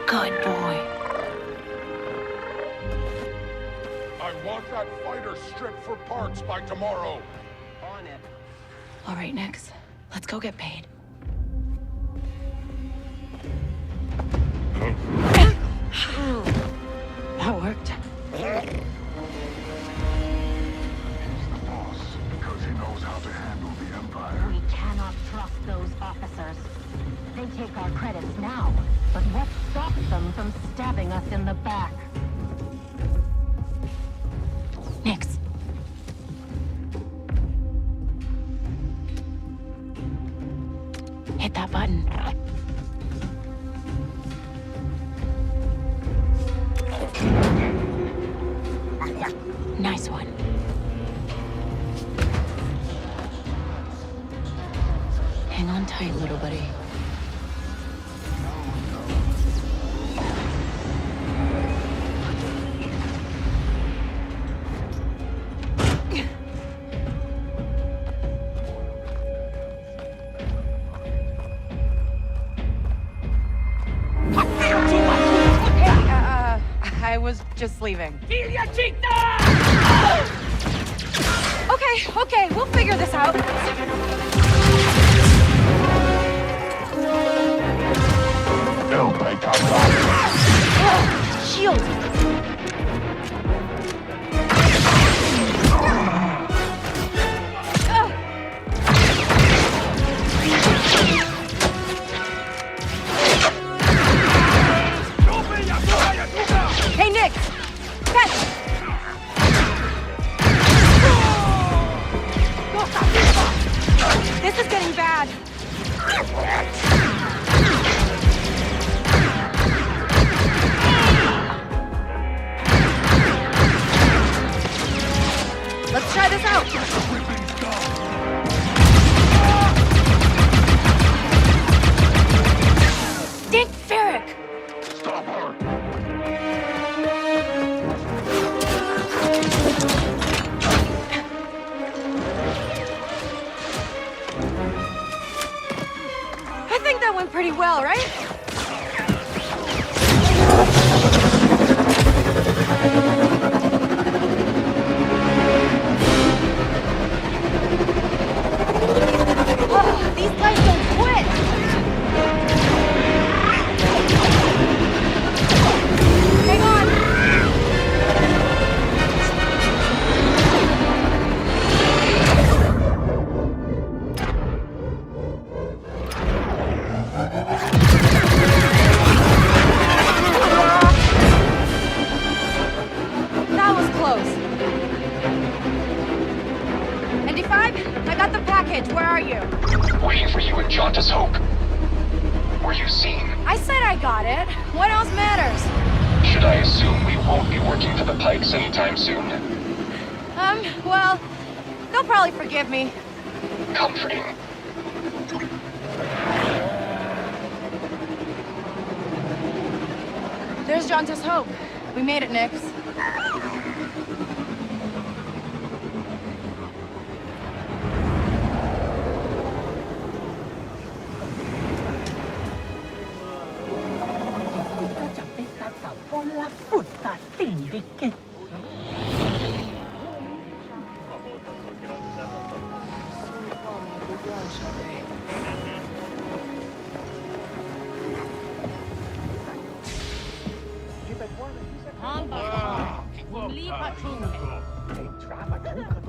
Good boy. I want that fighter stripped for parts by tomorrow. On it. All right, Nix. Let's go get paid. That worked. He's the boss because he knows how to handle the Empire. We cannot trust those officers. They take our credits now, but what stops them from stabbing us in the back? Nix. Hit that button. Nice one. Hang on tight, little buddy. I was just leaving. Okay, we'll figure this out. They'll take us out. Shield! Hey, Nick! Catch! This is getting bad. Let's try this out. Dick Ferrick! Stop her. I think that went pretty well, right? Oh, these guys don't quit! Hang on! That was close. ND5, I got the package. Where are you? Waiting for you at Jauntus Hope. Were you seen? I said I got it. What else matters? Should I assume we won't be working for the Pikes anytime soon? Well, they'll probably forgive me. Comforting. There's Jauntus Hope. We made it, Nix.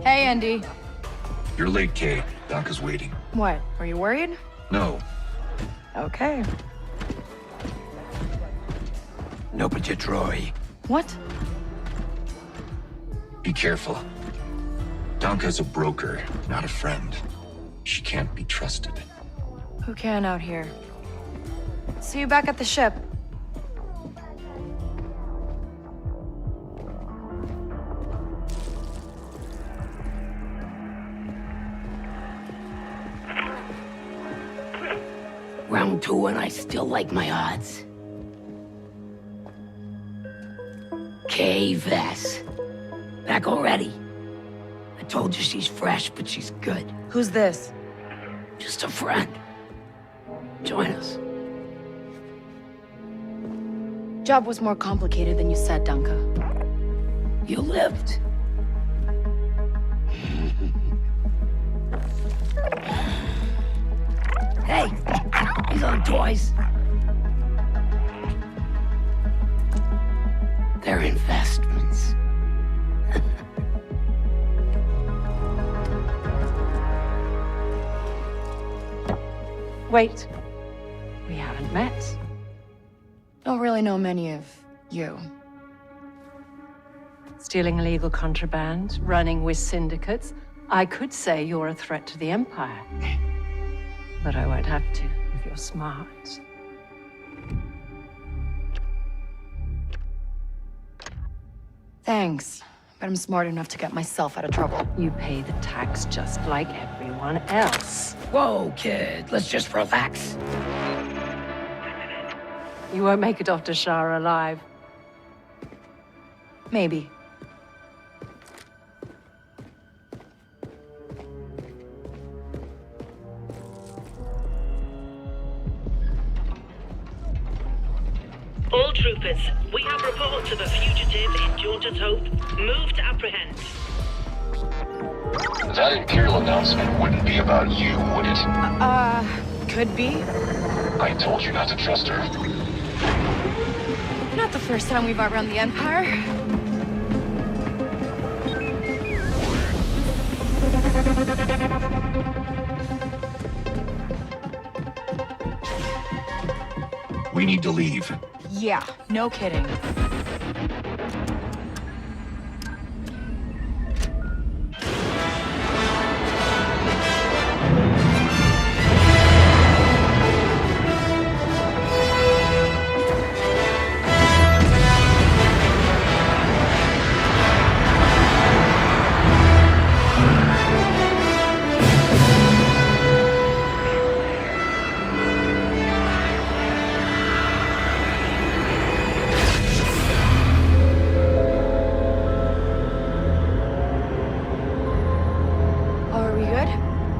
Hey, Andy. You're late, Kay. Doc is waiting. What? Are you worried? No. Okay. No, but you, Troy. What? Be careful. Donka's a broker, not a friend. She can't be trusted. Who can out here? See you back at the ship. Round 2 and I still like my odds. Kay Vess. Back already. I told you she's fresh, but she's good. Who's this? Just a friend. Join us. Job was more complicated than you said, Dunka. You lived. Hey, these are toys. They're investments. Wait. We haven't met. Don't really know many of you. Stealing illegal contraband, running with syndicates. I could say you're a threat to the Empire. But I won't have to, if you're smart. Thanks, but I'm smart enough to get myself out of trouble. You pay the tax just like everyone else. Whoa, kid, let's just relax. You won't make it off to Shara alive. Maybe. All troopers, we have reports of a fugitive in Jaunter's Hope. Move to apprehend. That Imperial announcement wouldn't be about you, would it? Could be. I told you not to trust her. Not the first time we've outrun the Empire. We need to leave. Yeah, no kidding.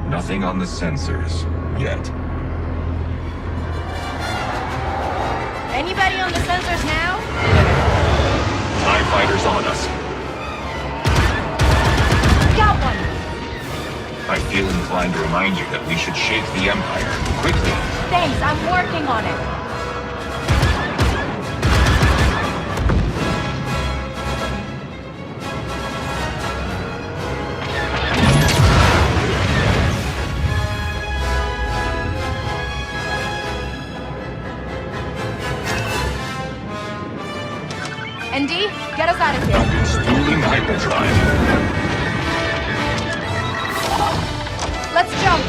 Nothing on the sensors yet. Anybody on the sensors now? TIE fighters on us. Got one! I feel inclined to remind you that we should shake the Empire quickly. Thanks, I'm working on it. ND, get us out of here. Duncan's dueling hyperdrive. Let's jump.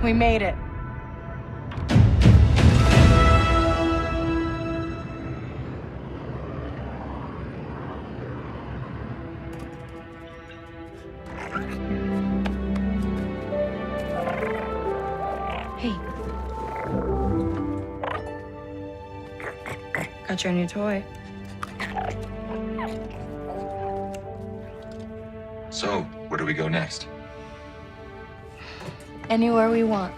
We made it. Hey. Got your new toy. So, where do we go next? Anywhere we want.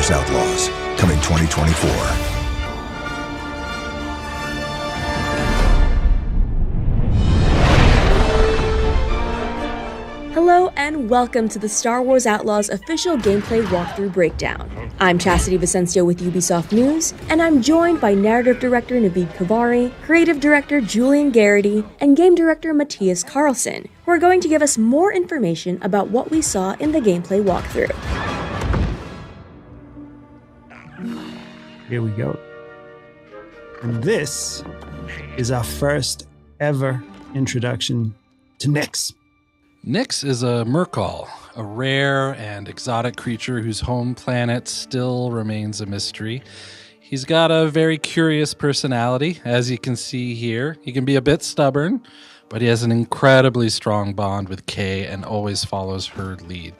Wars Outlaws, coming 2024. Hello and welcome to the Star Wars Outlaws official gameplay walkthrough breakdown. I'm Chastity Vicencio with Ubisoft News, and I'm joined by narrative director Naveed Kavari, creative director Julian Garrity, and game director Matthias Carlson, who are going to give us more information about what we saw in the gameplay walkthrough. Here we go. And this is our first ever introduction to Nyx. Nyx is a Merkal, a rare and exotic creature whose home planet still remains a mystery. He's got a very curious personality, as you can see here. He can be a bit stubborn, but he has an incredibly strong bond with Kay and always follows her lead.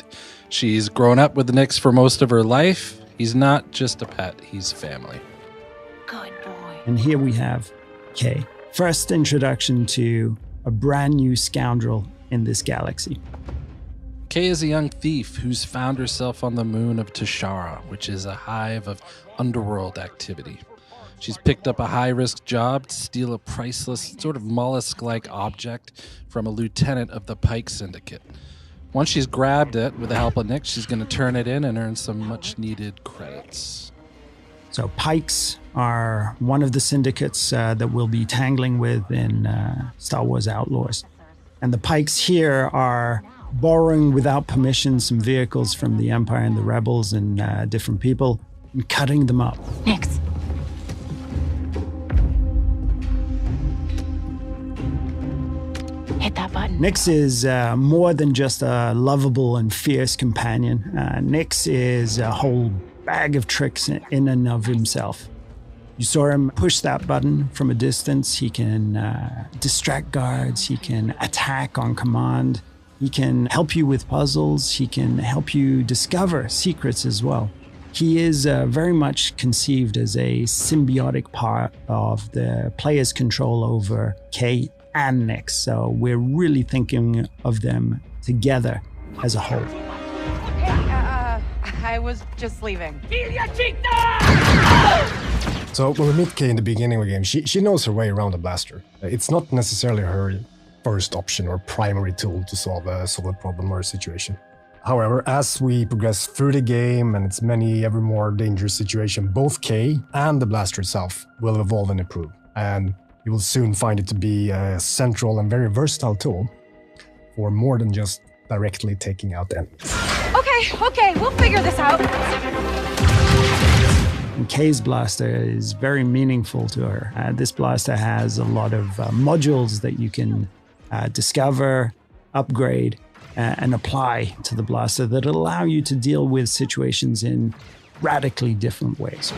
She's grown up with Nyx for most of her life. He's not just a pet, he's family. Good boy. And here we have Kay. First introduction to a brand new scoundrel in this galaxy. Kay is a young thief who's found herself on the moon of Tashara, which is a hive of underworld activity. She's picked up a high-risk job to steal a priceless, sort of mollusk-like object from a lieutenant of the Pike Syndicate. Once she's grabbed it, with the help of Nyx, she's going to turn it in and earn some much-needed credits. So Pikes are one of the syndicates that we'll be tangling with in Star Wars Outlaws. And the Pikes here are borrowing without permission some vehicles from the Empire and the Rebels and different people and cutting them up. Nyx. Hit that button. Nyx is more than just a lovable and fierce companion. Nyx is a whole bag of tricks in and of himself. You saw him push that button from a distance. He can distract guards. He can attack on command. He can help you with puzzles. He can help you discover secrets as well. He is very much conceived as a symbiotic part of the player's control over Kay and Nyx. So we're really thinking of them together as a whole. I was just leaving. So when we meet Kay in the beginning of the game, she knows her way around the blaster. It's not necessarily her first option or primary tool to solve a problem or a situation. However, as we progress through the game and its many ever more dangerous situations, both Kay and the blaster itself will evolve and improve. And you will soon find it to be a central and very versatile tool for more than just directly taking out enemies. Okay, we'll figure this out. And Kay's blaster is very meaningful to her. This blaster has a lot of modules that you can discover, upgrade, and apply to the blaster that allow you to deal with situations in radically different ways.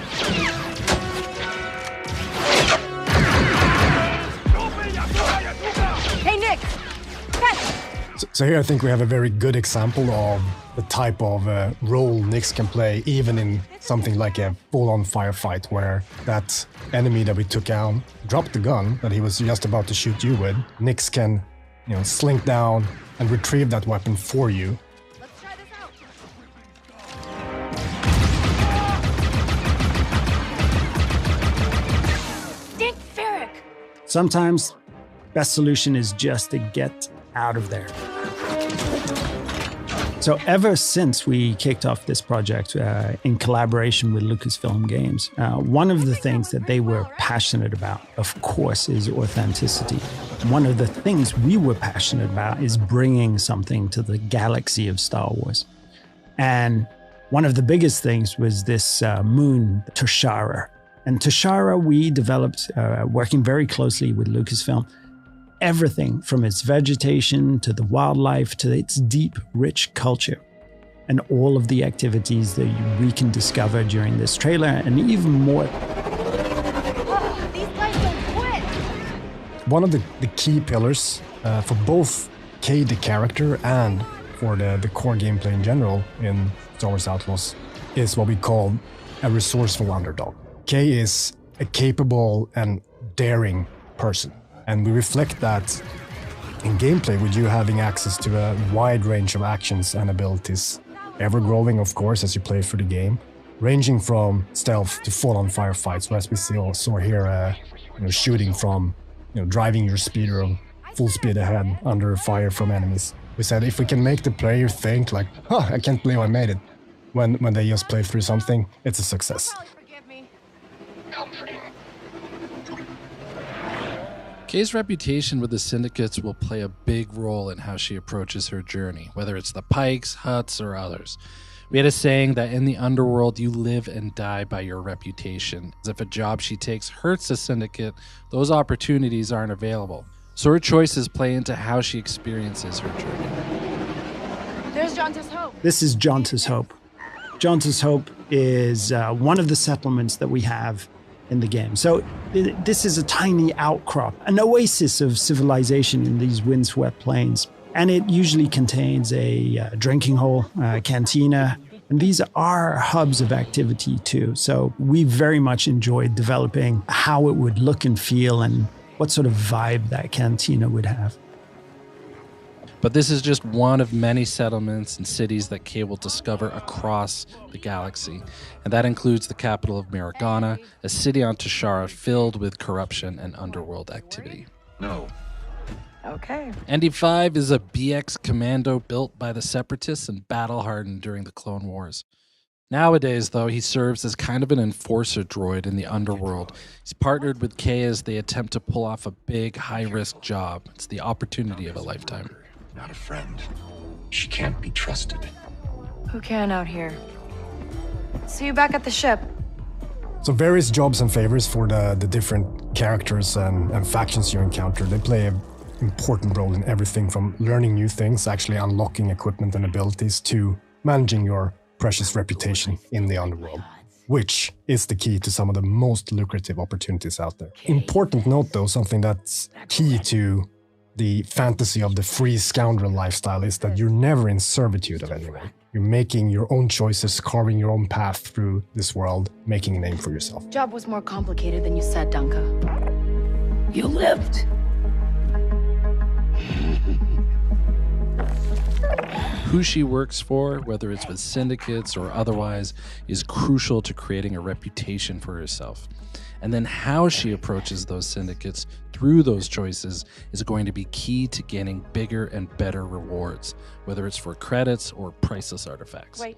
Hey, Nyx! So here I think we have a very good example of the type of role Nyx can play, even in something like a full-on firefight, where that enemy that we took out dropped the gun that he was just about to shoot you with. Nyx can, slink down and retrieve that weapon for you. Let's try this out. Dick Ferrick. Sometimes, best solution is just to get out of there. So ever since we kicked off this project in collaboration with Lucasfilm Games, one of the things that they were passionate about, of course, is authenticity. One of the things we were passionate about is bringing something to the galaxy of Star Wars. And one of the biggest things was this moon, Tashara. And Tashara, we developed, working very closely with Lucasfilm, everything from its vegetation to the wildlife to its deep, rich culture, and all of the activities that we can discover during this trailer, and even more. These guys don't quit. One of the key pillars for both Kay the character and for the core gameplay in general in Star Wars Outlaws is what we call a resourceful underdog. Kay is a capable and daring person. And we reflect that in gameplay with you having access to a wide range of actions and abilities, ever growing, of course, as you play through the game. ranging from stealth to full-on firefights. So as we saw here, shooting from, driving your speeder full speed ahead under fire from enemies. We said if we can make the player think like, I can't believe I made it, when they just play through something, it's a success. Comforting. Kay's reputation with the syndicates will play a big role in how she approaches her journey, whether it's the Pikes, Hutts, or others. We had a saying that in the underworld, you live and die by your reputation. As if a job she takes hurts a syndicate, those opportunities aren't available. So her choices play into how she experiences her journey. There's Jonta's Hope. This is Jonta's Hope. Jonta's Hope is one of the settlements that we have in the game. So this is a tiny outcrop, an oasis of civilization in these windswept plains. And it usually contains a drinking hole, a cantina, and these are hubs of activity too. So we very much enjoyed developing how it would look and feel and what sort of vibe that cantina would have. But this is just one of many settlements and cities that Kay will discover across the galaxy. And that includes the capital of Miragana, a city on Tashara filled with corruption and underworld activity. No. Okay. ND5 is a BX commando built by the Separatists and battle-hardened during the Clone Wars. Nowadays, though, he serves as kind of an enforcer droid in the underworld. He's partnered with Kay as they attempt to pull off a big, high-risk job. It's the opportunity of a lifetime. Not a friend. She can't be trusted. Who can out here? See you back at the ship. So various jobs and favors for the different characters and factions you encounter. They play an important role in everything from learning new things, actually unlocking equipment and abilities, to managing your precious reputation in the underworld, which is the key to some of the most lucrative opportunities out there. Important note though, something that's key to the fantasy of the free scoundrel lifestyle is that you're never in servitude of anyone. You're making your own choices, carving your own path through this world, making a name for yourself. Job was more complicated than you said, Dunka. You lived. Who she works for, whether it's with syndicates or otherwise, is crucial to creating a reputation for herself. And then how she approaches those syndicates through those choices is going to be key to gaining bigger and better rewards, whether it's for credits or priceless artifacts. Wait.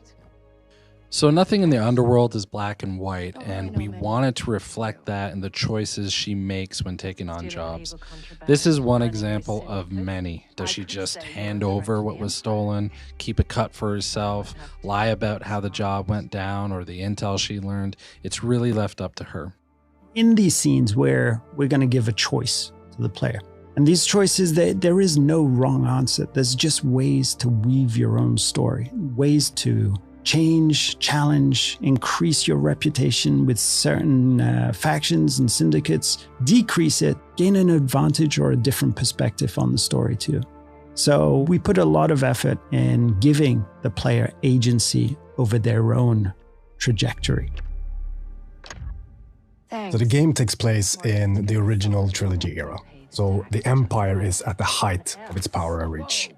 So nothing in the underworld is black and white, and we wanted to reflect that in the choices she makes when taking on jobs. This is one example of many. Does she just hand over what was stolen, keep a cut for herself, lie about how the job went down or the intel she learned? It's really left up to her. In these scenes where we're going to give a choice to the player, and these choices, there is no wrong answer. There's just ways to weave your own story, ways to change, challenge, increase your reputation with certain factions and syndicates, decrease it, gain an advantage or a different perspective on the story too. So we put a lot of effort in giving the player agency over their own trajectory. So the game takes place in the original trilogy era. So the Empire is at the height of its power and reach.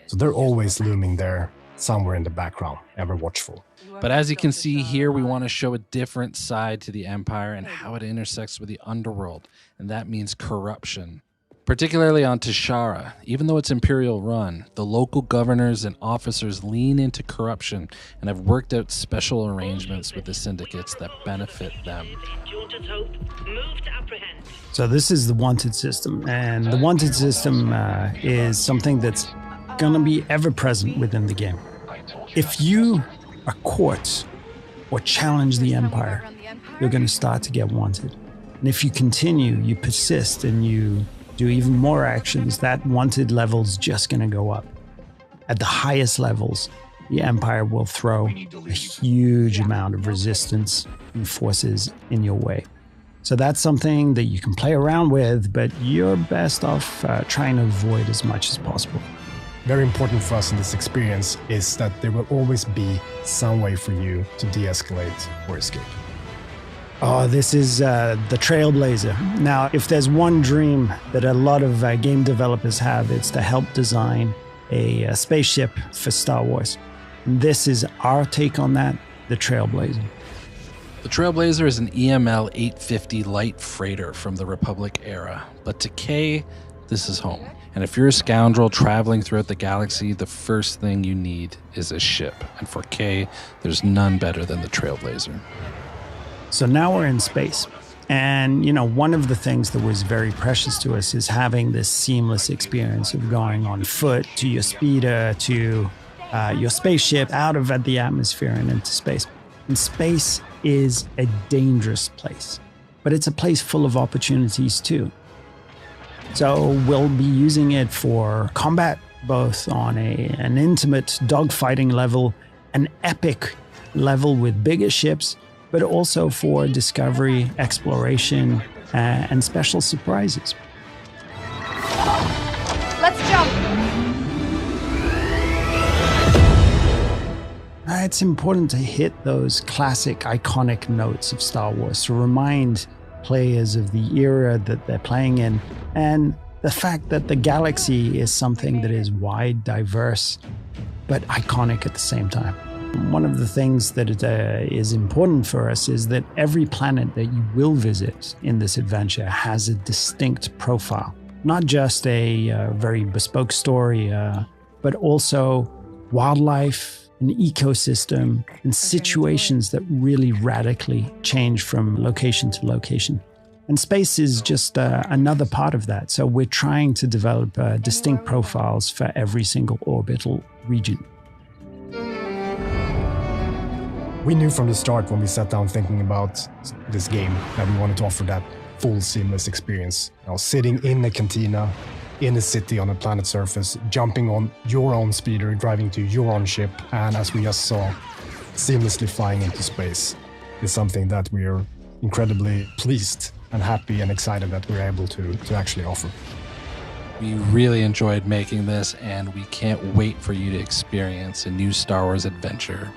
So they're always looming there, somewhere in the background, ever watchful. But as you can see here, we want to show a different side to the Empire and how it intersects with the underworld, and that means corruption. Particularly on Tashara, even though it's Imperial run, the local governors and officers lean into corruption and have worked out special arrangements with the syndicates that benefit them. So this is the wanted system, and the wanted system is something that's going to be ever present within the game. If you are caught or challenge the Empire, you're going to start to get wanted. And if you continue, you persist, and you do even more actions, that wanted level's just going to go up. At the highest levels, the Empire will throw a huge amount of resistance and forces in your way. So that's something that you can play around with, but you're best off trying to avoid as much as possible. Very important for us in this experience is that there will always be some way for you to de-escalate or escape. Oh, this is the Trailblazer. Now, if there's one dream that a lot of game developers have, it's to help design a spaceship for Star Wars. And this is our take on that, the Trailblazer. The Trailblazer is an EML 850 light freighter from the Republic era, but to Kay, this is home. And if you're a scoundrel traveling throughout the galaxy, the first thing you need is a ship. And for Kay, there's none better than the Trailblazer. So now we're in space. And, one of the things that was very precious to us is having this seamless experience of going on foot to your speeder, to your spaceship, out of the atmosphere and into space. And space is a dangerous place, but it's a place full of opportunities too. So we'll be using it for combat, both on an intimate dogfighting level, an epic level with bigger ships, but also for discovery, exploration, and special surprises. Let's jump! It's important to hit those classic, iconic notes of Star Wars to remind players of the era that they're playing in, and the fact that the galaxy is something that is wide, diverse, but iconic at the same time. One of the things that is important for us is that every planet that you will visit in this adventure has a distinct profile. Not just a very bespoke story, but also wildlife, an ecosystem, and situations that really radically change from location to location. And space is just another part of that. So we're trying to develop distinct profiles for every single orbital region. We knew from the start when we sat down thinking about this game that we wanted to offer that full seamless experience. Sitting in a cantina, in a city on a planet's surface, jumping on your own speeder, driving to your own ship, and as we just saw, seamlessly flying into space is something that we are incredibly pleased and happy and excited that we're able to actually offer. We really enjoyed making this, and we can't wait for you to experience a new Star Wars adventure